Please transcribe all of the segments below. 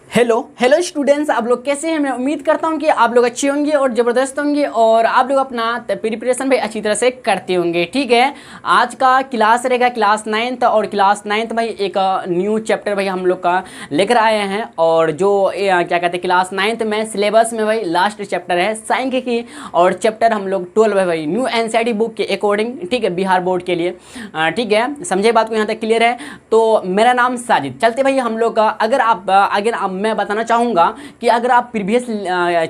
Hello hello students, आप लोग कैसे हैं। मैं उम्मीद करता हूं कि आप लोग अच्छे होंगे और ज़बरदस्त होंगे और आप लोग अपना प्रिपरेशन भाई अच्छी तरह से करते होंगे। ठीक है, आज का क्लास रहेगा क्लास 9th और क्लास 9th भाई एक न्यू चैप्टर भाई हम लोग का लेकर आए हैं। और जो क्या कहते हैं क्लास 9th में सिलेबस में भाई लास्ट चैप्टर है सांख्यिकी और चैप्टर हम लोग 12 है भाई न्यू एनसीईआरटी बुक के अकॉर्डिंग। ठीक है, बिहार बोर्ड के लिए। ठीक है, समझे बात को, यहाँ तक क्लियर है। तो मेरा नाम साजिद। चलते भाई हम लोग का, अगर मैं बताना चाहूँगा कि अगर आप प्रीवियस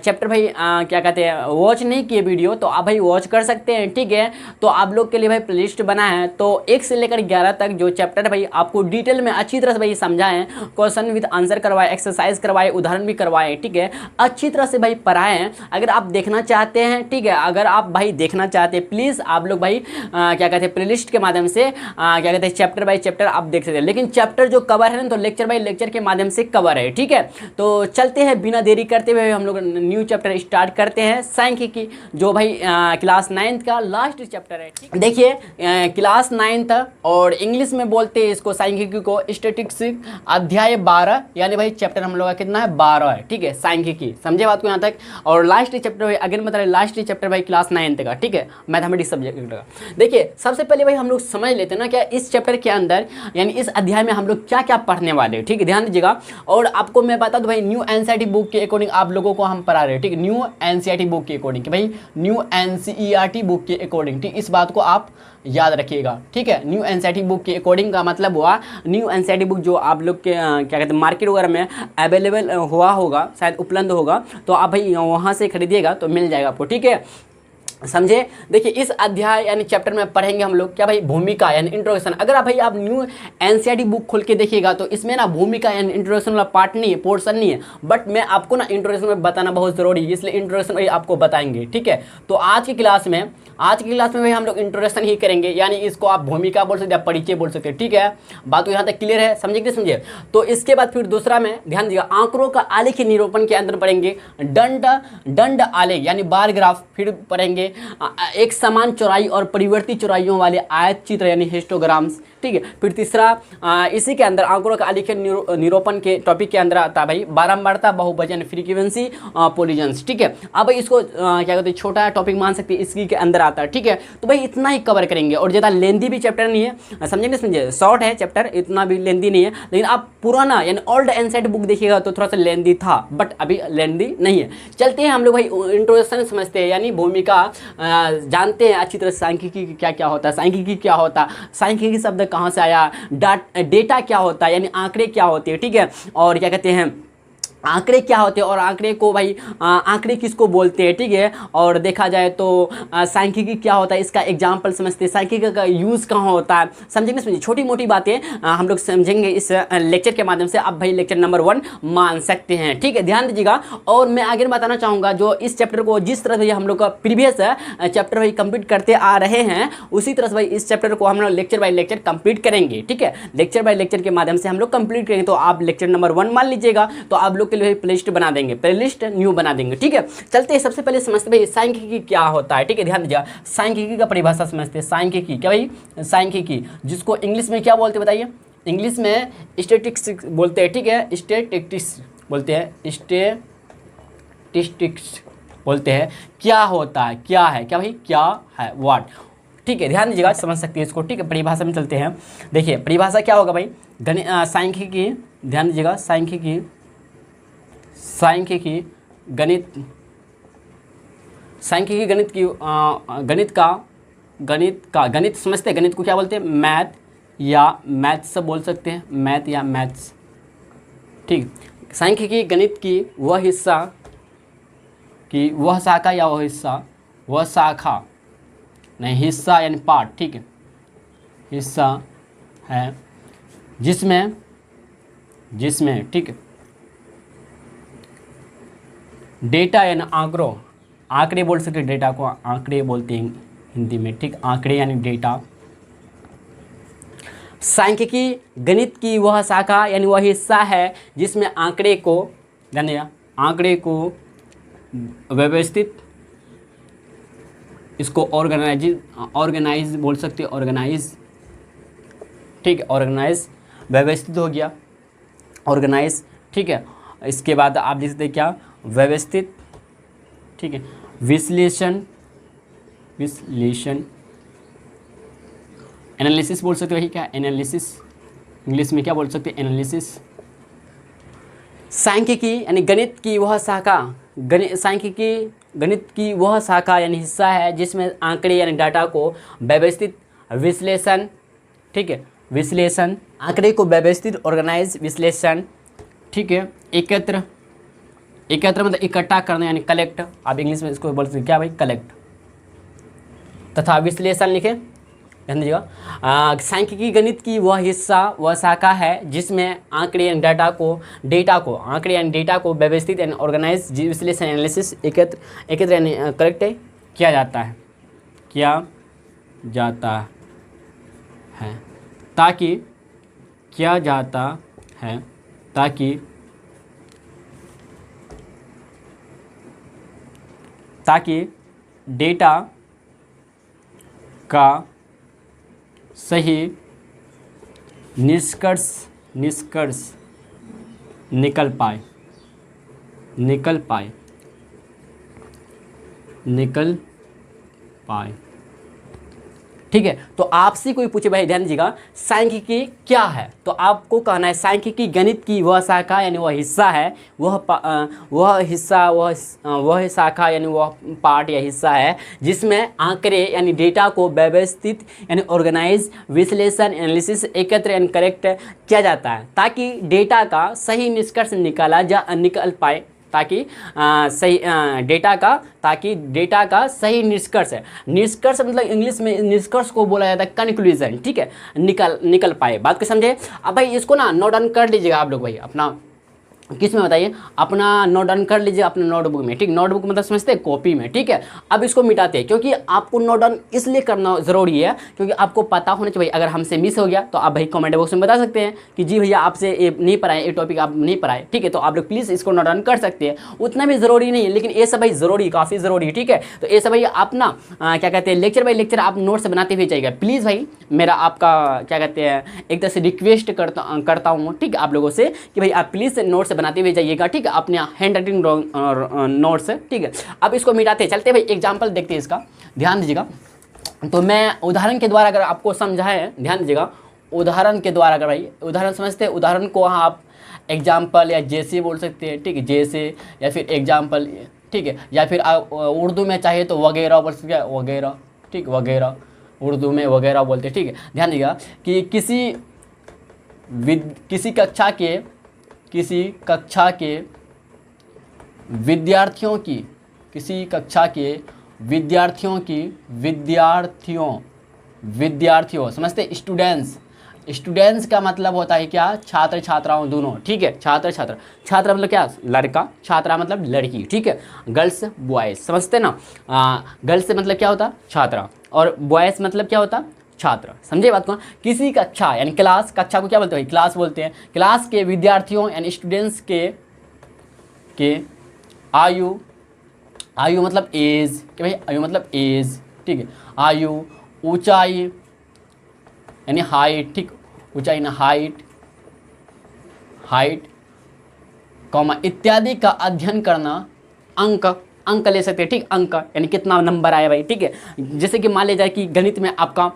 चैप्टर भाई क्या कहते हैं वॉच नहीं किए वीडियो, तो आप भाई वॉच कर सकते हैं। ठीक है, तो आप लोग के लिए भाई प्लेलिस्ट बना है, तो 1 से लेकर 11 तक जो चैप्टर भाई आपको डिटेल में अच्छी तरह से भाई समझाएं, क्वेश्चन विद आंसर करवाए, एक्सरसाइज करवाए, उदाहरण भी करवाए। ठीक है, अच्छी तरह से भाई पढ़ाए हैं। अगर आप देखना चाहते हैं, ठीक है, अगर आप भाई देखना चाहते हैं, प्लीज़ आप लोग भाई क्या कहते हैं प्लेलिस्ट के माध्यम से क्या कहते हैं चैप्टर बाई चैप्टर आप देख सकते हैं। लेकिन चैप्टर जो कवर है ना, तो लेक्चर बाई लेक्चर के माध्यम से कवर है। ठीक है, तो चलते हैं बिना देरी करते हुए हम लोग न्यू चैप्टर स्टार्ट करते हैं सांख्यिकी, जो भाई क्लास 9th का लास्ट चैप्टर है। ठीक, देखिए क्लास 9th और इंग्लिश में बोलते हैं इसको सांख्यिकी को स्टैटिस्टिक्स अध्याय 12, यानी भाई चैप्टर हम लोग का कितना है 12 है। ठीक है, सांख्यिकी, समझे बात को यहाँ तक। और लास्ट चैप्टर भाई अगर मतलब लास्ट चैप्टर भाई क्लास 9th का। ठीक है, मैथमेटिक्स सब्जेक्ट का। देखिए सबसे पहले भाई हम लोग समझ लेते हैं ना क्या इस चैप्टर के अंदर, यानी इस अध्याय में हम लोग क्या क्या पढ़ने वाले हैं। ठीक है, ध्यान दीजिएगा। और आपको मैं बता दूं भाई न्यू एनसीईआरटी बुक के अकॉर्डिंग आप लोगों को हम पढ़ा रहे हैं। ठीक, न्यू एनसीईआरटी बुक के अकॉर्डिंग कि भाई न्यू एनसीईआरटी बुक के अकॉर्डिंग। ठीक, इस बात को आप याद रखिएगा। ठीक है, न्यू एनसीईआरटी बुक के अकॉर्डिंग का मतलब हुआ न्यू एनसीईआरटी बुक जो आप लोग के क्या कहते हैं मार्केट वगैरह में अवेलेबल हुआ होगा, शायद उपलब्ध होगा, तो आप भाई वहाँ से खरीदिएगा तो मिल जाएगा आपको। ठीक है, समझे। देखिए इस अध्याय यानी चैप्टर में पढ़ेंगे हम लोग क्या भाई भूमिका यानी इंट्रोडक्शन। अगर आप न्यू एनसीईआरटी बुक खोल के देखिएगा तो इसमें ना भूमिका यानी इंट्रोडक्शन वाला पार्ट नहीं है, पोर्शन नहीं है। बट मैं आपको ना इंट्रोडक्शन में बताना बहुत ज़रूरी है, इसलिए इंट्रोडक्शन भाई आपको बताएंगे। ठीक है, तो आज की क्लास में भाई हम लोग इंट्रोडक्शन ही करेंगे, यानी इसको आप भूमिका बोल सकते हैं, परिचय बोल सकते हैं। ठीक है, बात तो यहाँ तक क्लियर है, समझे कि समझे। तो इसके बाद फिर दूसरा में ध्यान दीजिएगा, आंकड़ों का आलेख निरूपण के अंदर पढ़ेंगे दंड आलेख यानी बार ग्राफ, फिर पढ़ेंगे एक समान चौड़ाई और परिवर्तित चौड़ाइयों वाले आयत चित्र यानी हिस्टोग्राम्स। ठीक है, फिर तीसरा इसी के अंदर आंकड़ों का आलेख निरूपण के टॉपिक के अंदर आता है भाई बारंबारता, बहुवचन, फ्रीक्वेंसी, पॉलीजन्स। ठीक है, अब इसको क्या कहते हैं छोटा टॉपिक मान सकते हैं, इसी के अंदर आता है। ठीक है, तो भाई इतना ही कवर करेंगे और ज़्यादा लेंदी भी चैप्टर नहीं है, समझेंगे समझे, शॉर्ट है चैप्टर, इतना भी लेंदी नहीं है। लेकिन आप पुराना यानी ओल्ड एनसीईआरटी बुक देखिएगा तो थोड़ा सा लेंदी था, बट अभी लेंदी नहीं है। चलते हैं हम लोग भाई इंट्रोडक्शन समझते हैं, यानी भूमिका जानते हैं अच्छी तरह सांख्यिकी क्या क्या होता है, सांख्यिकी क्या होता है, सांख्यिकी शब्द कहाँ से आया, डेटा क्या होता है यानी आंकड़े क्या होते हैं। ठीक है, और क्या कहते हैं आंकड़े क्या होते हैं और आंकड़े को भाई आंकड़े किसको बोलते हैं। ठीक है, और देखा जाए तो सांख्यिकी क्या होता है इसका एग्जांपल समझते हैं, सांख्यिकी का यूज़ कहाँ होता है, समझेंगे समझिए। छोटी मोटी बातें हम लोग समझेंगे इस लेक्चर के माध्यम से। आप भाई लेक्चर नंबर 1 मान सकते हैं। ठीक है, ध्यान दीजिएगा। और मैं आगे बताना चाहूँगा जो इस चैप्टर को जिस तरह से हम लोग का प्रीवियस चैप्टर भाई कंप्लीट करते आ रहे हैं, उसी तरह से भाई इस चैप्टर को हम लोग लेक्चर बाई लेक्चर कंप्लीट करेंगे। ठीक है, लेक्चर बाई लेक्चर के माध्यम से हम लोग कंप्लीट करेंगे। तो आप लेक्चर नंबर 1 मान लीजिएगा, तो आप लोग के लिए प्लेलिस्ट बना देंगे, प्लेलिस्ट न्यू बना देंगे। ठीक है, चलते हैं सबसे पहले समझते भाई सांख्यिकी क्या होता है। ठीक है, ध्यान दीजिए, सांख्यिकी का परिभाषा समझते हैं। सांख्यिकी क्या भाई, सांख्यिकी जिसको इंग्लिश में क्या बोलते हैं बताइए, इंग्लिश में स्टैटिस्टिक्स बोलते हैं। ठीक है, स्टैटिस्टिक्स बोलते हैं, स्टैटिस्टिक्स बोलते हैं। क्या होता है, क्या है, क्या भाई क्या है, व्हाट। ठीक है, ध्यान दीजिएगा, समझ सकते हैं इसको। ठीक है, परिभाषा में चलते हैं। देखिए परिभाषा क्या होगा भाई, सांख्यिकी, ध्यान दीजिएगा, सांख्यिकी गणित, सांख्यिकी गणित समझते हैं। गणित को क्या बोलते हैं, मैथ या मैथ्स सब बोल सकते हैं, मैथ या मैथ्स। ठीक, सांख्यिकी गणित की वह हिस्सा की वह शाखा या वह हिस्सा, वह शाखा नहीं, हिस्सा यानी पार्ट। ठीक है, हिस्सा है जिसमें ठीक है डेटा यानी आंकड़े बोल सकते हैं, डेटा को आंकड़े बोलते हैं हिंदी में। ठीक, आंकड़े यानी डेटा। सांख्यिकी गणित की वह शाखा यानी वह हिस्सा है जिसमें आंकड़े को व्यवस्थित, इसको ऑर्गेनाइज बोल सकते हैं, ऑर्गेनाइज। ठीक है, ऑर्गेनाइज व्यवस्थित हो गया, ऑर्गेनाइज। ठीक है, इसके बाद आप लिख सकते हैं क्या, व्यवस्थित, ठीक है, विश्लेषण, एनालिसिस बोल सकते हो, वही क्या, एनालिसिस, इंग्लिश में क्या बोल सकते हैं, एनालिसिस। सांख्यिकी यानी गणित की वह शाखा, सांख्यिकी गणित की वह शाखा यानी हिस्सा है जिसमें आंकड़े यानी डाटा को व्यवस्थित, विश्लेषण, ठीक है, विश्लेषण, आंकड़े को व्यवस्थित, ऑर्गेनाइज, विश्लेषण, ठीक है, एकत्र, मतलब इकट्ठा करना यानी कलेक्ट, आप इंग्लिश में इसको बोल सकते हैं क्या भाई, कलेक्ट, तथा विश्लेषण लिखे, ध्यान दीजिएगा। सांख्यिकी गणित की वह हिस्सा, वह शाखा है जिसमें आंकड़े यानी डेटा को आंकड़े यानी डेटा को व्यवस्थित यानी ऑर्गेनाइज, विश्लेषण, एनालिसिस, एकत्र यानी कलेक्ट किया जाता है, ताकि डेटा का सही निष्कर्ष निकल पाए, ठीक है। तो आपसे कोई पूछे भाई, ध्यान दीजिएगा, सांख्यिकी क्या है, तो आपको कहना है सांख्यिकी गणित की वह शाखा यानी वह हिस्सा है, वह शाखा यानी वह पार्ट या हिस्सा है जिसमें आंकड़े यानी डेटा को व्यवस्थित यानी ऑर्गेनाइज, विश्लेषण, एनालिसिस, एकत्र यानी करेक्ट किया जाता है ताकि डेटा का सही निष्कर्ष निकल पाए, ताकि डेटा का सही निष्कर्ष है। निष्कर्ष मतलब इंग्लिश में निष्कर्ष को बोला जाता है कंक्लूजन, ठीक है, निकल पाए। बात को समझे। अब भाई इसको ना नोट डाउन कर लीजिएगा आप लोग भाई, अपना किस में बताइए, अपना नोट डाउन कर लीजिए अपने नोटबुक में, ठीक, नोटबुक मतलब समझते हैं कॉपी में, ठीक है। अब इसको मिटाते हैं क्योंकि आपको नोट डाउन इसलिए करना ज़रूरी है क्योंकि आपको पता होना चाहिए भाई, अगर हमसे मिस हो गया तो आप भाई कमेंट बॉक्स में बता सकते हैं कि जी भैया आपसे ये नहीं पढ़ाए, ये टॉपिक आप नहीं पढ़ाए, ठीक है। तो आप लोग प्लीज़ इसको नोट डाउन कर सकते हैं, उतना भी ज़रूरी नहीं है लेकिन ये सब भाई ज़रूरी, काफ़ी ज़रूरी है, ठीक है। तो ये सब भाई आप ना क्या कहते हैं, लेक्चर बाई लेक्चर आप नोट्स बनाते हुए जाइएगा प्लीज़ भाई, मेरा आपका क्या कहते हैं एक तरह से रिक्वेस्ट करता हूँ, ठीक है, आप लोगों से कि भाई आप प्लीज़ नोट्स बनाते हुए जाइएगा, ठीक है, अपने हैंड राइटिंग नोट्स, ठीक है। अब इसको मिटाते चलते भाई, एग्जाम्पल देखते हैं इसका, ध्यान दीजिएगा। तो मैं उदाहरण के द्वारा अगर आपको समझाएं, ध्यान दीजिएगा, उदाहरण के द्वारा अगर भाई, उदाहरण समझते हैं, उदाहरण को आप एग्जाम्पल या जैसे बोल सकते हैं, ठीक है, जैसे, या फिर एग्जाम्पल, ठीक है, या फिर उर्दू में चाहिए तो वगैरह बोल सकते हैं, वगैरह, ठीक, वगैरह, उर्दू में वगैरह बोलते हैं, ठीक है। ध्यान दीजिएगा कि किसी कक्षा के विद्यार्थियों समझते, स्टूडेंट्स का मतलब होता है क्या, छात्र छात्राओं दोनों, ठीक है, छात्र मतलब क्या, लड़का, छात्रा मतलब लड़की, ठीक है, गर्ल्स बॉयज, समझते ना, गर्ल्स मतलब क्या होता, छात्रा, और बॉयज मतलब क्या होता, छात्र, समझे बात को। किसी कक्षा यानी क्लास, कक्षा को क्या बोलते हैं, क्लास बोलते हैं। क्लास के विद्यार्थियों यानी स्टूडेंट्स के आयु मतलब एज, कि भाई आयु मतलब एज, ठीक है, आयु, ऊंचाई यानी हाइट, ठीक, ऊंचाई ना हाइट, कॉमा इत्यादि का अध्ययन करना, अंक ले सकते हैं, ठीक, अंक यानी कितना नंबर आया भाई, ठीक है। जैसे कि मान लिया जाए कि गणित में आपका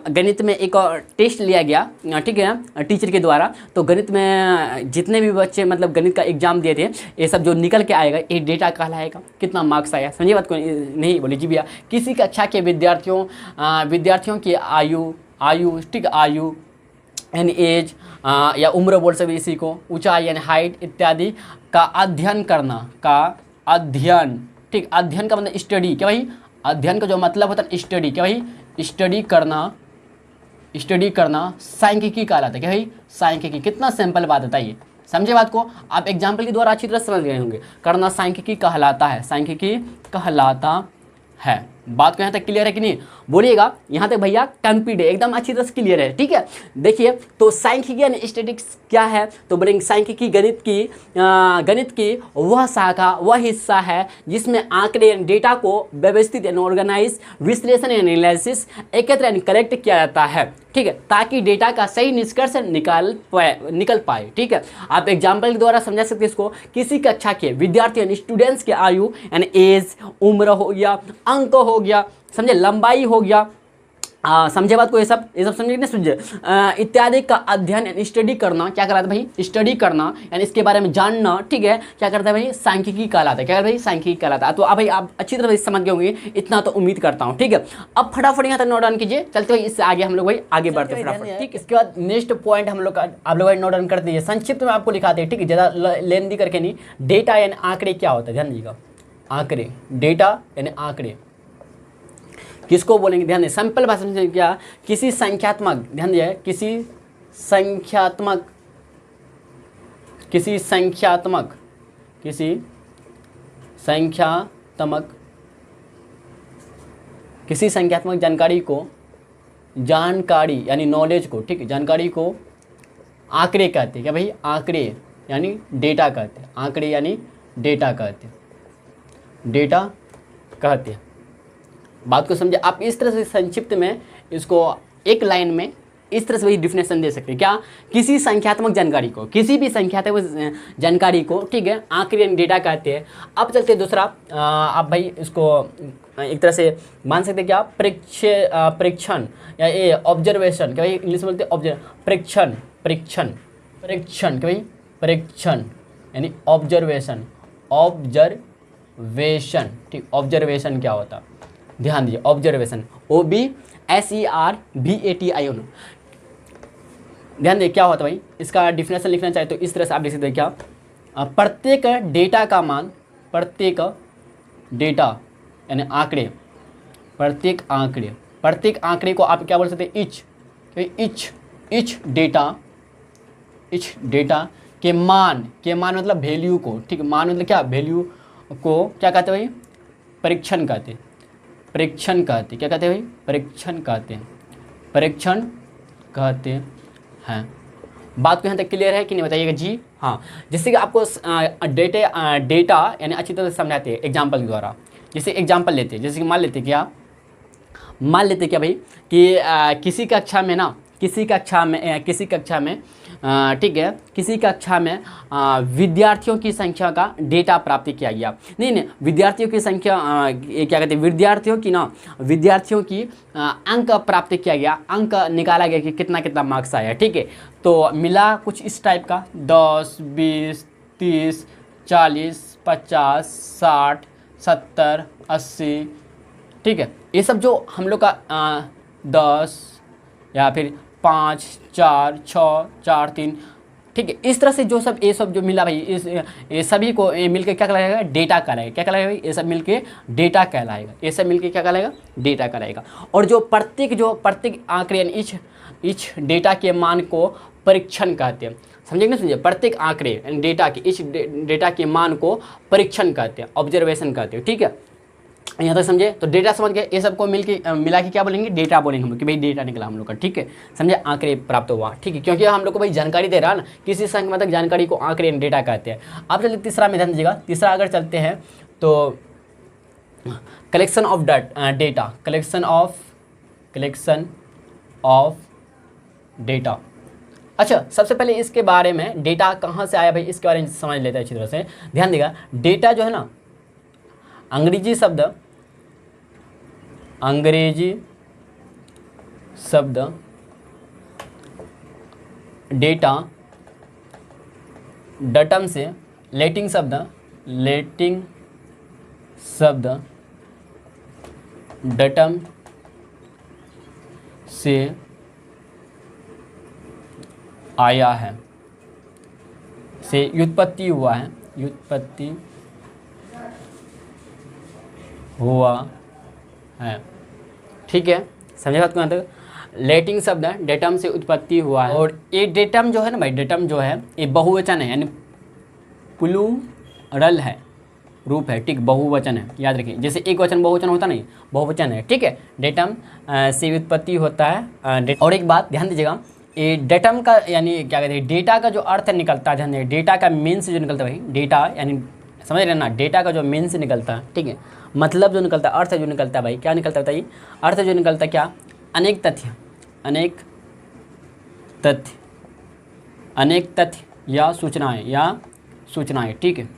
गणित में एक टेस्ट लिया गया, ठीक है, टीचर के द्वारा, तो गणित में जितने भी बच्चे मतलब गणित का एग्जाम दिए थे, ये सब जो निकल के आएगा ये डेटा कहलाएगा, कितना मार्क्स आया, समझिए बात को, नहीं बोली जी भैया। किसी कक्षा के विद्यार्थियों की आयु, ठीक, आयु यानी एज या उम्र बोल सकते इसी को, ऊंचाई यानी हाइट इत्यादि का अध्ययन करना, ठीक, अध्ययन का मतलब स्टडी, क्या भाई, अध्ययन का जो मतलब होता है स्टडी, क्या भाई, स्टडी करना सांख्यिकी कहलाता है, क्या भाई, सांख्यिकी। कितना सिंपल बात होता है ये, समझे बात को, आप एग्जाम्पल के द्वारा अच्छी तरह समझ गए होंगे। करना सांख्यिकी कहलाता है, बात को यहाँ तक क्लियर है कि नहीं। बोलिएगा यहाँ तक भैया कंप्लीट है, एकदम अच्छी तरह से क्लियर है, ठीक है। देखिए तो सांख्यिकी यानी स्टैटिस्टिक्स क्या है, तो बोलेंगे सांख्यिकी गणित की वह शाखा, वह हिस्सा है जिसमें आंकड़े यानी डेटा को व्यवस्थित यानी ऑर्गेनाइज, विश्लेषण यानी एनालिसिस, एकत्र यानी कलेक्ट किया जाता है, ठीक है, ताकि डेटा का सही निष्कर्ष निकल पाए, ठीक है। आप एग्जाम्पल के द्वारा समझा सकते हैं इसको। किसी कक्षा के विद्यार्थी यानी स्टूडेंट्स की आयु यानी एज, उम्र हो गया, अंक हो गया, समझे, लंबाई हो गया, समझे बात को, ये सब समझे नहीं समझे, इत्यादि का अध्ययन यानी स्टडी करना क्या कहलाता है भाई, स्टडी करना यानी इसके बारे में जानना, ठीक है, क्या करता है भाई, सांख्यिकी कहलाता है। क्या कहता है भाई, सांख्यिकी कहलाता है। तो अब भाई आप अच्छी तरह से समझ गए होंगे, इतना तो उम्मीद करता हूँ, ठीक है। अब फटाफट यहाँ तक नोट डाउन कीजिए, चलते भाई इससे आगे हम लोग भाई आगे बढ़ते फटाफट, ठीक है। इसके बाद नेक्स्ट पॉइंट हम लोग आप लोग नोट डाउन कर दीजिए, संक्षिप्त में आपको लिखाते हैं, ठीक है, ज़्यादा लेंदी करके नहीं। डेटा यानी आंकड़े क्या होता है, ध्यान दीजिएगा, आंकड़े, डेटा यानी आंकड़े किसको बोलेंगे, ध्यान दें, सिंपल भाषा में क्या, किसी संख्यात्मक, ध्यान दिए, किसी संख्यात्मक जानकारी यानी नॉलेज को, ठीक है, जानकारी को आंकड़े कहते हैं। क्या भाई, आंकड़े यानी डेटा कहते हैं, आंकड़े यानी डेटा कहते हैं। बात को समझे आप, इस तरह से संक्षिप्त में इसको एक लाइन में इस तरह से वही डिफिनेशन दे सकते हैं। क्या, किसी संख्यात्मक जानकारी को, किसी भी संख्यात्मक जानकारी को, ठीक है, आंकड़े यानी डेटा कहते हैं। अब चलते हैं दूसरा, आप भाई इसको एक तरह से मान सकते हैं क्या, परीक्षण या ये ऑब्जर्वेशन, क्या भाई इंग्लिश में बोलते हैं परीक्षण, क्या भाई, परीक्षण यानी ऑब्जर्वेशन, ठीक, ऑब्जर्वेशन क्या होता है, ध्यान दीजिए, ऑब्जर्वेशन, OBSERVATION, ध्यान दीजिए क्या होता है भाई, इसका डिफिनेशन लिखना चाहे तो इस तरह से आप लिख सकते हैं, क्या, प्रत्येक डेटा का मान, प्रत्येक डेटा यानी आंकड़े, प्रत्येक आंकड़े को आप क्या बोल सकते हैं, इच डेटा के मान मतलब वैल्यू को, ठीक है, मान मतलब क्या, वैल्यू को क्या कहते हैं भाई, परीक्षण कहते हैं। बात को यहाँ तक क्लियर है कि नहीं, बताइएगा जी हाँ। जिससे कि आपको डेटा यानी अच्छी तरह से समझाते हैं एग्जाम्पल के द्वारा। जैसे एग्जाम्पल लेते हैं, जैसे कि मान लेते क्या भाई कि किसी कक्षा में विद्यार्थियों की संख्या का डेटा प्राप्त किया गया। नहीं, विद्यार्थियों की संख्या क्या कहते हैं, विद्यार्थियों की अंक प्राप्त किया गया, अंक निकाला गया कि कितना मार्क्स आया, ठीक है। तो मिला कुछ इस टाइप का 10, 20, 30, 40, 50, 60, 70, 80, ठीक है। ये सब जो हम लोग का 10 या फिर 5, 4, 6, 4, 3, ठीक है, इस तरह से ये सब जो मिला भाई, ये सभी को मिलकर क्या कहलाएगा, डेटा कहलाएगा। क्या कहलाएगा, ये सब मिलके डेटा कहलाएगा, क्या कहलाएगा, डेटा कहलाएगा। और जो प्रत्येक आंकड़े यानी इच डेटा के मान को परीक्षण कहते हैं, समझे ना, समझे, प्रत्येक आंकड़े यानी डेटा के मान को परीक्षण कहते हैं, ऑब्जर्वेशन कहते हैं, ठीक है। यहाँ तक समझे, तो डेटा समझ गए, ये सबको मिला के क्या बोलेंगे, डेटा बोलेंगे हम लोग, कि भाई डेटा निकला हम लोग का, ठीक है, समझे, आंकड़े प्राप्त हुआ, ठीक है, क्योंकि हम लोग को भाई जानकारी दे रहा ना, किसी संख्यात्मक जानकारी को आंकड़े डेटा कहते हैं। अब चलिए तीसरा में ध्यान दीजिएगा, तीसरा अगर चलते हैं तो कलेक्शन ऑफ डेटा। अच्छा, सबसे पहले इसके बारे में डेटा कहाँ से आया भाई, इसके बारे में समझ लेते हैं अच्छी तरह से। ध्यान देगा, डेटा जो है ना, अंग्रेजी शब्द डेटा डटम से, लैटिन शब्द डटम से आया है, से व्युत्पत्ति हुआ है, ठीक है, समझे बात को यहाँ तक। लैटिन शब्द डेटम से उत्पत्ति हुआ है, और ये डेटम जो है ना भाई, डेटम जो है ये बहुवचन है, यानी प्लूरल है, रूप है, ठीक, बहुवचन है, याद रखिए। जैसे एक वचन बहुवचन होता नहीं, बहुवचन है, ठीक है। डेटम से उत्पत्ति होता है। और एक बात ध्यान दीजिएगा, ये डेटम का यानी क्या कहते हैं, डेटा का जो अर्थ निकलता है, ध्यान दीजिए, डेटा का मेन से जो निकलता है भाई, डेटा यानी समझ रहे ना, डेटा का जो मेन से निकलता है, ठीक है, मतलब जो निकलता है, अर्थ जो निकलता है भाई, क्या निकलता है बताइए, अर्थ जो निकलता है क्या, अनेक तथ्य, अनेक तथ्य, अनेक तथ्य या सूचनाएं, ठीक है,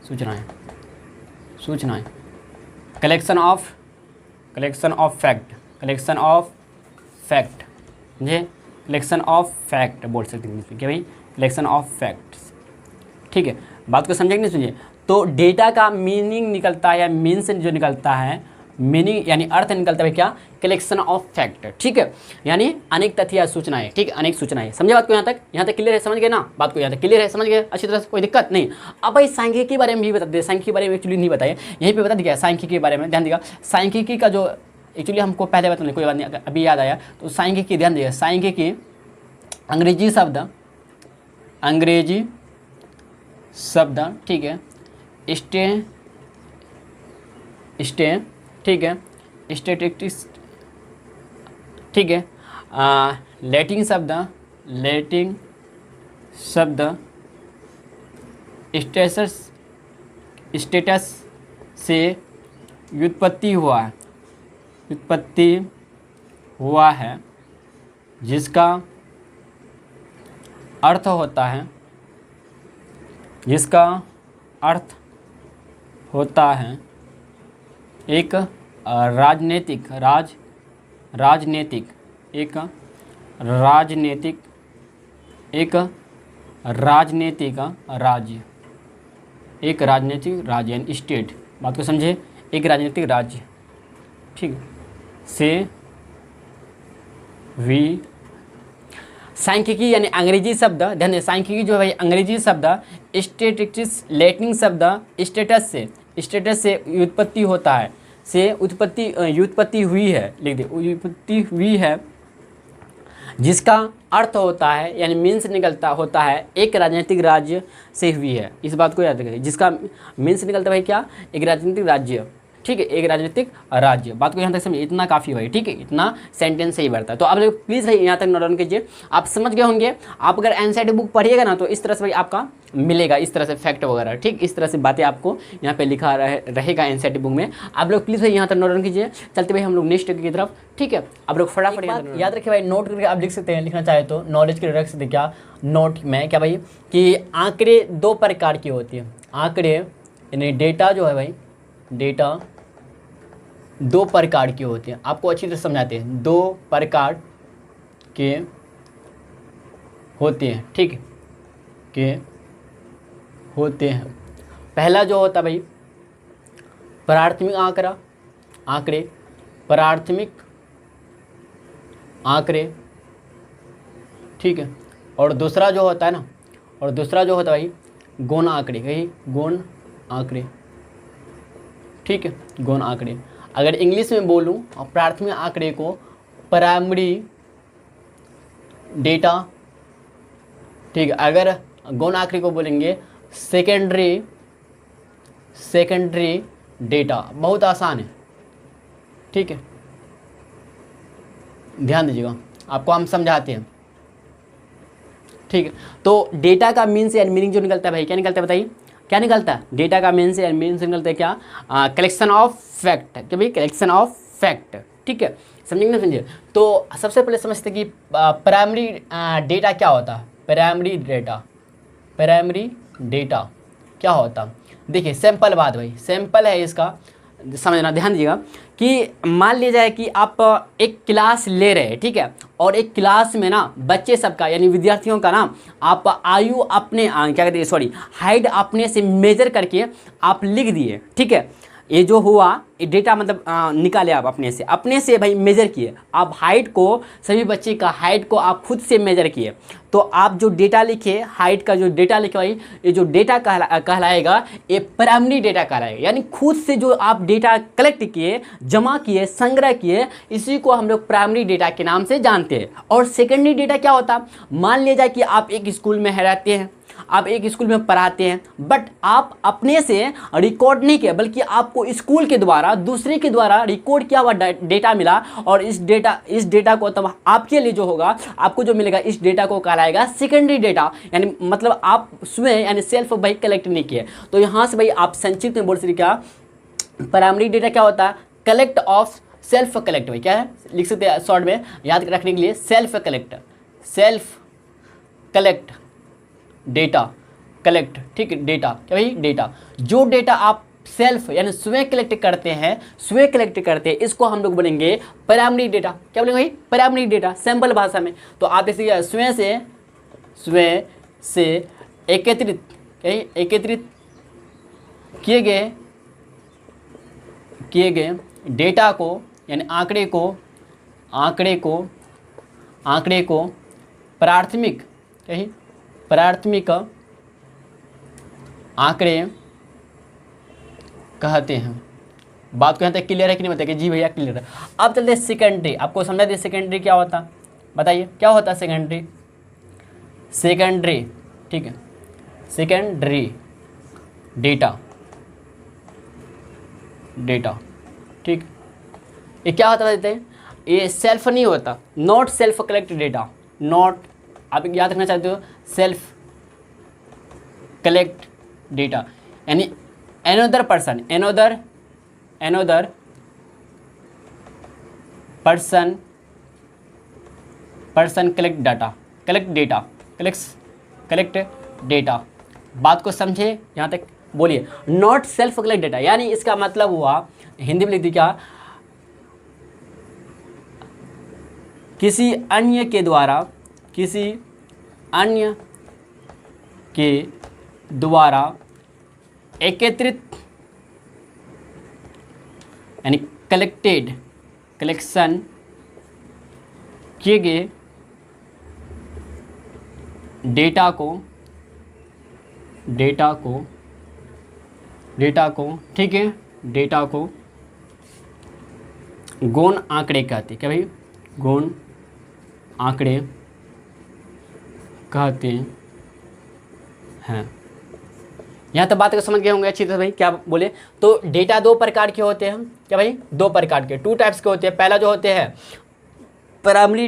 सूचनाएं, कलेक्शन ऑफ फैक्ट, मुझे कलेक्शन ऑफ फैक्ट बोल सकते हैं इसमें, क्या भाई, कलेक्शन ऑफ फैक्ट्स, ठीक है। बात को समझे कि नहीं सुनिए। तो डेटा का मीनिंग निकलता है या मीन से जो निकलता है, मीनिंग यानी अर्थ निकलता है क्या, कलेक्शन ऑफ फैक्ट, ठीक है, यानी अनेक तथ्य या सूचनाएं, ठीक है, अनेक सूचनाएं। समझे बात को, यहाँ तक क्लियर है, समझ गए ना, बात को यहाँ तक क्लियर है, समझ गए अच्छी तरह से, कोई दिक्कत नहीं। अब भाई सांख्यिकी के बारे में भी बता दें, सांख्यिकी के बारे में एक्चुअली नहीं बताया, यहीं पे बता दिया सांख्यिकी के बारे में, ध्यान दिया। सांख्यिकी का जो एक्चुअली हमको पहले बताने, कोई बात नहीं, अभी याद आया तो सांख्यिकी, ध्यान दिया, सांख्यिकी अंग्रेजी शब्द, ठीक है, ठीक है, स्टैटिस्टिक्स, ठीक है, लैटिन शब्द स्टेटस से व्युत्पत्ति हुआ है, जिसका अर्थ होता है एक राजनीतिक राज्य यानी स्टेट, बात को समझे, एक राजनीतिक राज्य, ठीक है, से भी सांख्यिकी यानी अंग्रेजी शब्द, ध्यान दें, सांख्यिकी जो है भाई अंग्रेजी शब्द स्टैटिस्टिक्स लैटिन शब्द स्टेटस से व्युत्पत्ति होता है, व्युत्पत्ति हुई है, लिख दे, व्युत्पत्ति हुई है, जिसका अर्थ होता है यानी मीन से निकलता होता है एक राजनीतिक राज्य से हुई है। इस बात को याद रखिए, जिसका मीन से निकलता है क्या, एक राजनीतिक राज्य, ठीक है, एक राजनीतिक राज्य। बात को यहाँ तक समझिए, इतना काफ़ी भाई, ठीक है, इतना सेंटेंस सही बढ़ता है। तो आप लोग प्लीज़ भाई यहाँ तक नोट डाउन कीजिए, आप समझ गए होंगे। आप अगर एनसीईआरटी बुक पढ़िएगा ना तो इस तरह से भाई आपका मिलेगा, इस तरह से फैक्ट वगैरह, ठीक, इस तरह से बातें आपको यहाँ पे लिखा रहेगा एनसीईआरटी बुक में। आप लोग प्लीज़ भाई यहाँ तक नोट डाउन कीजिए। चलते भाई हम लोग नेक्स्ट की तरफ, ठीक है। आप लोग फटाफट याद रखिए भाई, नोट करके आप लिख सकते हैं, लिखना चाहे तो नॉलेज के रख सकते क्या नोट में, क्या भाई, कि आंकड़े दो प्रकार की होती है, आंकड़े यानी डेटा जो है भाई, डेटा दो प्रकार की होती हैं। आपको अच्छी तरह समझाते हैं, दो प्रकार के होते हैं, ठीक के होते हैं। पहला जो होता है भाई प्राथमिक आंकड़े, प्राथमिक आंकड़े, ठीक है। और दूसरा जो होता है ना, भाई गौण आंकड़े, कहीं गौण आंकड़े, ठीक है, गौण आंकड़े। अगर इंग्लिश में बोलूँ प्राथमिक आंकड़े को प्राइमरी डेटा, ठीक है। अगर गौण आंकड़े को बोलेंगे सेकेंडरी डेटा। बहुत आसान है, ठीक है, ध्यान दीजिएगा, आपको हम समझाते हैं, ठीक है। तो डेटा का मीन से मीनिंग जो निकलता है भाई, क्या निकलता है बताइए, क्या निकलता है, डेटा का मेन से निकलता है क्या, कलेक्शन ऑफ फैक्ट, क्या भाई, कलेक्शन ऑफ फैक्ट, ठीक है, समझेंगे ना, समझिए। तो सबसे पहले समझते कि प्राइमरी डेटा क्या होता है, प्राइमरी डेटा क्या होता। देखिए सिंपल बात भाई, सिंपल है इसका समझना, ध्यान दीजिएगा कि मान लिया जाए कि आप एक क्लास ले रहे हैं, ठीक है, और एक क्लास में ना बच्चे सबका यानी विद्यार्थियों का ना आप आयु अपने क्या कहते हैं, सॉरी, हाइट अपने से मेजर करके आप लिख दिए, ठीक है। ये जो हुआ ये डेटा मतलब निकाले आप अपने से भाई मेजर किए, आप हाइट को, सभी बच्चे का हाइट को आप खुद से मेजर किए, तो आप जो डेटा लिखे, हाइट का जो डेटा लिखे भाई, ये जो डेटा कहलाएगा ये प्राइमरी डेटा कहलाएगा, यानी खुद से जो आप डेटा कलेक्ट किए, जमा किए, संग्रह किए, इसी को हम लोग प्राइमरी डेटा के नाम से जानते हैं। और सेकेंडरी डेटा क्या होता, मान लिया जाए कि आप एक स्कूल में रहते हैं आप एक स्कूल में पढ़ाते हैं, बट आप अपने से रिकॉर्ड नहीं किया, बल्कि आपको स्कूल के द्वारा, दूसरे के द्वारा रिकॉर्ड किया हुआ डेटा मिला, और इस डेटा को तब आपके लिए जो होगा, आपको जो मिलेगा, इस डेटा को कहलाएगा सेकेंडरी डेटा। यानी मतलब आप स्वयं यानी सेल्फ भाई कलेक्ट नहीं किए। तो यहाँ से भाई आप संक्षिप्त में बोल सकते क्या, प्राइमरी डेटा क्या होता है, कलेक्ट ऑफ सेल्फ कलेक्ट। भाई क्या है, लिख सकते हैं शॉर्ट में याद रखने के लिए, सेल्फ कलेक्ट डेटा, कलेक्ट, ठीक है, डेटा क्या भाई, डेटा, जो डेटा आप सेल्फ यानी स्वयं कलेक्ट करते हैं, इसको हम लोग बोलेंगे प्राइमरी डेटा। क्या बोलेंगे भाई, प्राइमरी डेटा, सिंपल भाषा में। तो आप इसे स्वयं से एकत्रित किए गए डेटा को यानी आंकड़े को प्राथमिक आंकड़े कहते हैं। बात को यहाँ तक क्लियर है कि नहीं बताइए कि जी भैया क्लियर है। अब चलते हैं सेकेंडरी, आपको समझा दिए सेकेंडरी क्या होता, बताइए क्या होता है सेकेंडरी, ठीक है, सेकेंडरी डेटा, ठीक, ये क्या होता है, ये सेल्फ नहीं होता, not self collect data, not, आप याद रखना चाहते हो, सेल्फ कलेक्ट डेटा यानी another person collect data। बात को समझे, यहाँ तक बोलिए, नॉट सेल्फ कलेक्ट डेटा, यानी इसका मतलब हुआ, हिंदी में लिख दी क्या, किसी अन्य के द्वारा एकत्रित यानी कलेक्शन किए गए डेटा को, ठीक है, डेटा को गौण आंकड़े कहते हैं। क्या भाई, गौण आंकड़े कहते हैं। यहाँ तो बात को समझ गए होंगे अच्छी तरह भाई, क्या बोले, तो डेटा दो प्रकार के होते हैं। क्या भाई, दो प्रकार के, 2 टाइप्स के होते हैं। पहला जो होते हैं प्राइमरी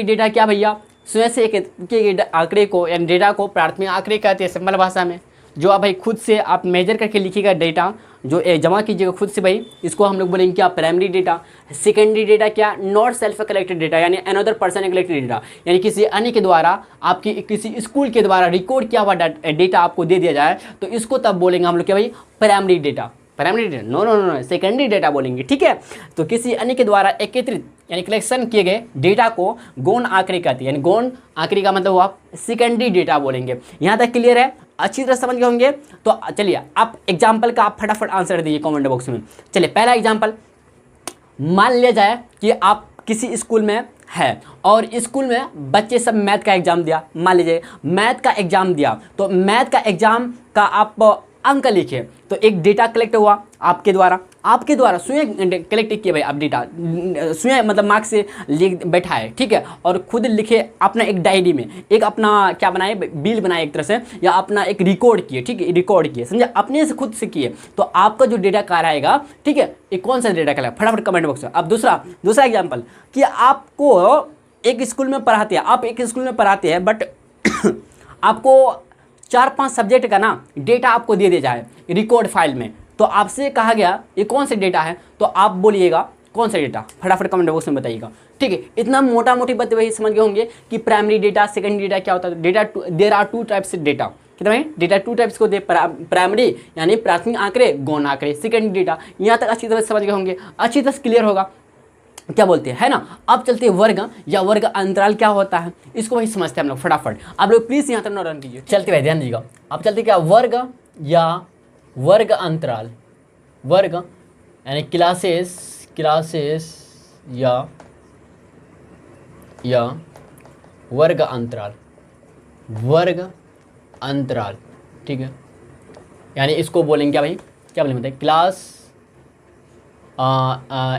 डेटा क्या भैया, स्वयं से एक आंकड़े को यानी डेटा को प्राथमिक आंकड़े कहते हैं सिंपल भाषा में, जो आप भाई खुद से आप मेजर करके लिखिएगा डेटा, जो जमा कीजिएगा खुद से भाई, इसको हम लोग बोलेंगे क्या, प्राइमरी डेटा। सेकेंडरी डेटा क्या, नॉट सेल्फ कलेक्टेड डेटा यानी अनदर पर्सन कलेक्टेड डेटा, यानी किसी अन्य के द्वारा, आपकी किसी स्कूल के द्वारा रिकॉर्ड किया हुआ डेटा आपको दे दिया जाए, तो इसको तब बोलेंगे हम लोग क्या भाई, primary data. No, secondary data बोलेंगे, ठीक है। तो किसी अन्य के द्वारा एकत्रित यानी कलेक्शन किए गए डेटा को गौण आंकड़े कहते हैं, यानी गौण आंकड़े का मतलब आप सेकेंडरी डेटा बोलेंगे। यहाँ तक क्लियर है, अच्छी तरह समझ गए होंगे। तो चलिए आप एग्जाम्पल का आप फटाफट आंसर दीजिए कमेंट बॉक्स में। चलिए पहला एग्जाम्पल, मान लिया जाए कि आप किसी स्कूल में है और स्कूल में बच्चे सब मैथ का एग्जाम दिया, मान लीजिए मैथ का एग्जाम दिया, तो मैथ का एग्जाम का आप अंक लिखे, तो एक डेटा कलेक्ट हुआ आपके द्वारा स्वयं कलेक्ट किए भाई आप डेटा, स्वयं मतलब मार्क्स से लिख बैठाए, ठीक है, और खुद लिखे अपना एक डायरी में, एक अपना क्या बनाए, बिल बनाए एक तरह से, या अपना एक रिकॉर्ड किए, ठीक है, रिकॉर्ड किए, समझे, अपने से खुद से किए, तो आपका जो डेटा कार्ड आएगा, ठीक है, ये कौन सा डेटा कार्ड, फटाफट कमेंट बॉक्स में। अब दूसरा एग्जाम्पल कि आपको एक स्कूल में पढ़ाते हैं, बट आपको 4-5 सब्जेक्ट का ना डेटा आपको दे दिया जाए रिकॉर्ड फाइल में, तो आपसे कहा गया ये कौन से डेटा है, तो आप बोलिएगा कौन सा डेटा, फटाफट कमेंट बॉक्स में बताइएगा, ठीक है। इतना मोटा मोटी बात वही समझ गए होंगे कि प्राइमरी डेटा, सेकेंडरी डेटा क्या होता है। Data there are 2 types data, कितना है, डेटा 2 टाइप्स को दे, प्राइमरी यानी प्राथमिक आंकड़े, गौण आंकड़े, सेकेंडरी डेटा। यहाँ तक अच्छी तरह समझ गए होंगे, अच्छी तरह क्लियर होगा, क्या बोलते हैं, है ना। अब चलते हैं वर्ग या वर्ग अंतराल क्या होता है, इसको वही समझते हैं हम लोग फटाफट। आप लोग प्लीज यहाँ तक नोट डाउन कीजिए, चलते भाई ध्यान दीजिएगा। अब चलते क्या, वर्ग या वर्ग अंतराल, वर्ग यानी क्लासेस या वर्ग अंतराल, ठीक है, यानी इसको बोलेंगे क्या भाई, क्या बोलेंगे बताइए, क्लास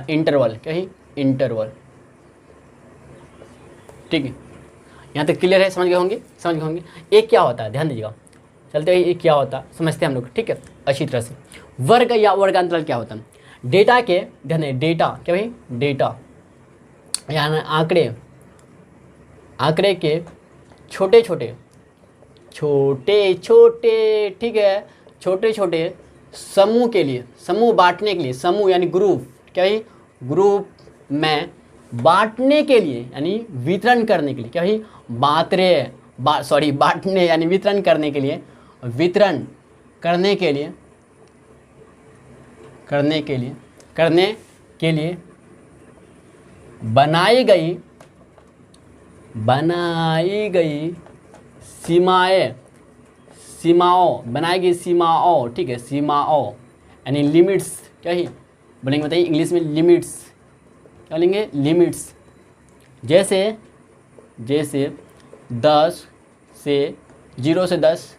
इंटरवल, क्या है, इंटरवल, ठीक है, यहाँ तक क्लियर है, समझ गए होंगे। एक क्या होता है, ध्यान दीजिएगा, चलते हैं एक क्या होता है समझते हैं हम लोग, ठीक है अच्छी तरह से। वर्ग या वर्गांतराल क्या होता है? डेटा के, ध्यान दें, डेटा क्या भाई, डेटा यानी आंकड़े के छोटे छोटे, ठीक है, छोटे छोटे समूह के लिए, समूह बांटने के लिए, समूह यानी ग्रुप, क्या भाई, ग्रुप में बांटने के लिए यानी वितरण करने के लिए, क्या भाई, बांटने यानी वितरण करने के लिए, बनाई गई सीमाओं, ठीक है, सीमाओं यानी लिमिट्स, क्या ही बोलेंगे बताइए इंग्लिश में, लिमिट्स, क्या बोलेंगे, लिमिट्स। जैसे 10 से 0 से 10,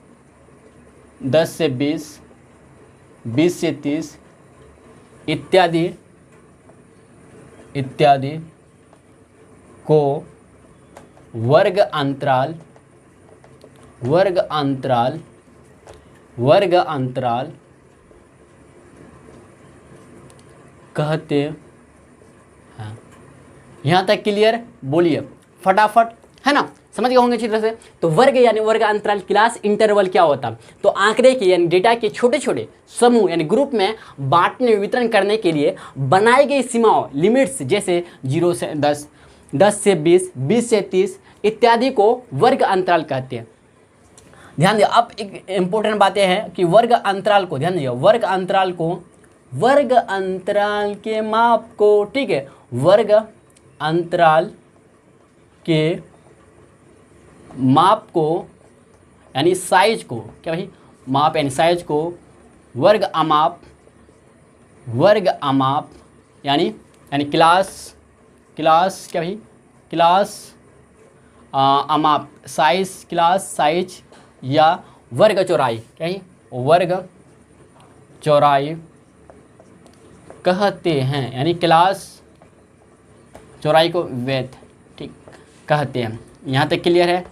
10 से 20, 20 से 30 इत्यादि को वर्ग अंतराल कहते हैं। यहाँ तक क्लियर? बोलिए फटाफट, है ना, समझ गए होंगे अच्छी तरह से। तो वर्ग यानी वर्ग अंतराल, क्लास इंटरवल क्या होता है? तो आंकड़े के यानी डेटा के छोटे छोटे समूह यानी ग्रुप में बांटने वितरण करने के लिए बनाई गई सीमाओं, लिमिट्स, जैसे 0 से 10, 10 से 20, 20 से 30 इत्यादि को वर्ग अंतराल कहते हैं। ध्यान दिया। अब एक इम्पोर्टेंट बातें हैं कि वर्ग अंतराल को, ध्यान दीजिए, वर्ग अंतराल के माप को, ठीक है, वर्ग अंतराल के माप को यानी साइज को, क्या भाई, माप यानी साइज को वर्ग अमाप यानी क्लास, क्या भाई, क्लास अमाप, साइज, क्लास साइज या वर्ग चौड़ाई, क्या है, वर्ग चौड़ाई कहते हैं, यानी क्लास चौड़ाई को वेथ, ठीक, कहते हैं। यहाँ तक क्लियर है?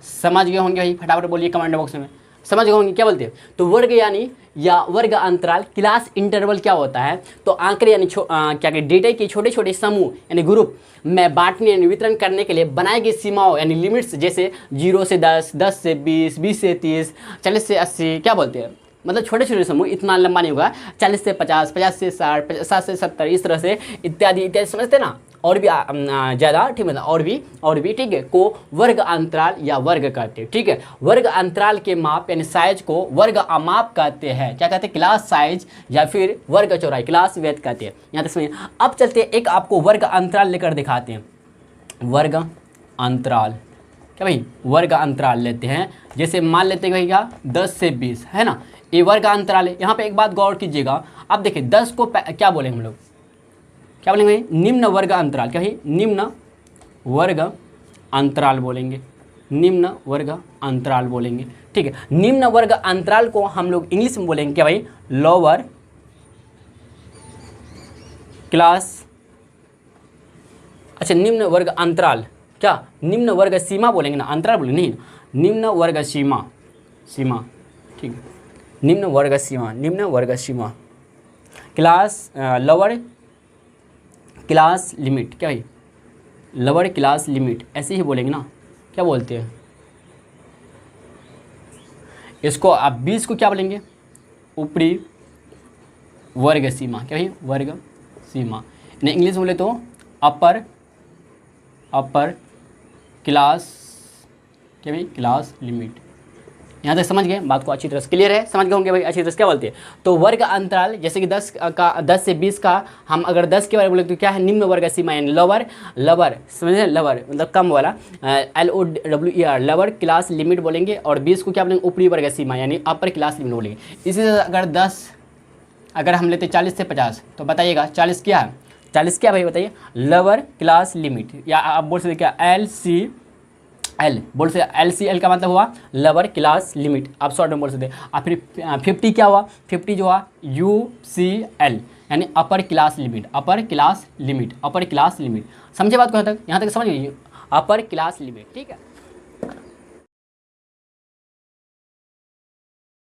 समझ गए होंगे भाई, फटाफट बोलिए कमेंट बॉक्स में, समझ गए होंगे क्या बोलते हैं। तो वर्ग यानी या वर्ग अंतराल, क्लास इंटरवल क्या होता है? तो आंकड़े यानी क्या कहते, डेटा के छोटे छोटे समूह यानी ग्रुप में बांटने यानी वितरण करने के लिए बनाई गई सीमाओं यानी लिमिट्स, जैसे 0 से 10, 10 से 20, 20 से 30, 40 से 80, क्या बोलते हैं, मतलब छोटे छोटे समूह, इतना लंबा नहीं होगा, 40 से 50, 50 से 60, 60 से 70, इस तरह से इत्यादि, समझते हैं ना, और भी ज़्यादा, ठीक है, और भी, ठीक है, को वर्ग अंतराल या वर्ग कहते हैं, ठीक है। वर्ग अंतराल के माप यानी साइज को वर्ग अमाप कहते हैं, क्या कहते हैं, क्लास साइज या फिर वर्ग चौड़ाई, क्लास वेथ कहते हैं। यहाँ तक समझिए। अब चलते हैं, एक आपको वर्ग अंतराल लेकर दिखाते हैं। वर्ग अंतराल, क्या भाई, वर्ग अंतराल लेते हैं, जैसे मान लेते हैं भाई क्या, 10 से 20, है ना, ये वर्ग अंतराल है। यहाँ पे एक बात गौर कीजिएगा, अब देखिए 10 को क्या बोलेंगे हम लोग, क्या बोलेंगे, निम्न वर्ग अंतराल, क्या है, निम्न वर्ग अंतराल बोलेंगे, निम्न वर्ग अंतराल बोलेंगे, ठीक है। निम्न वर्ग अंतराल को हम लोग इंग्लिश में बोलेंगे क्या भाई, लोअर क्लास, अच्छा, निम्न वर्ग अंतराल, क्या निम्न वर्ग सीमा बोलेंगे ना, अंतराल बोलेंगे नहीं, निम्न वर्ग सीमा, ठीक है, निम्न वर्ग सीमा, क्लास लोअर क्लास लिमिट, क्या भाई, लोअर क्लास लिमिट, ऐसे ही बोलेंगे ना, क्या बोलते हैं इसको आप, 20 को क्या बोलेंगे, ऊपरी वर्ग सीमा, क्या भाई, वर्ग सीमा, नहीं इंग्लिश में बोले तो अपर क्लास, क्या भाई, क्लास लिमिट। यहाँ तक समझ गए बात को अच्छी तरह से, क्लियर है? समझ गए होंगे भाई अच्छी तरह से क्या बोलते हैं। तो वर्ग अंतराल, जैसे कि 10 से 20 का, हम अगर 10 के बारे में बोले तो क्या है, निम्न वर्ग सीमा यानी लोअर, समझे, लोअर मतलब कम वाला, LOWER, लोअर क्लास लिमिट बोलेंगे, और 20 को क्या बोलेंगे, ऊपरी वर्ग सीमा यानी अपर क्लास लिमिट बोलेंगे। इसी तरह अगर हम लेते 40 से 50, तो बताइएगा 40 क्या है, 40 क्या भाई बताइए, लोअर क्लास लिमिट, या आप बोल सकते क्या, LCL बोल सकते, LCL का मतलब हुआ लोअर क्लास लिमिट, आप शॉर्ट में बोल सकते हैं। और फिर 50 क्या हुआ, 50 जो हुआ UCL यानी अपर क्लास लिमिट, समझे बात को? यहाँ तक समझ गए, अपर क्लास लिमिट, ठीक है।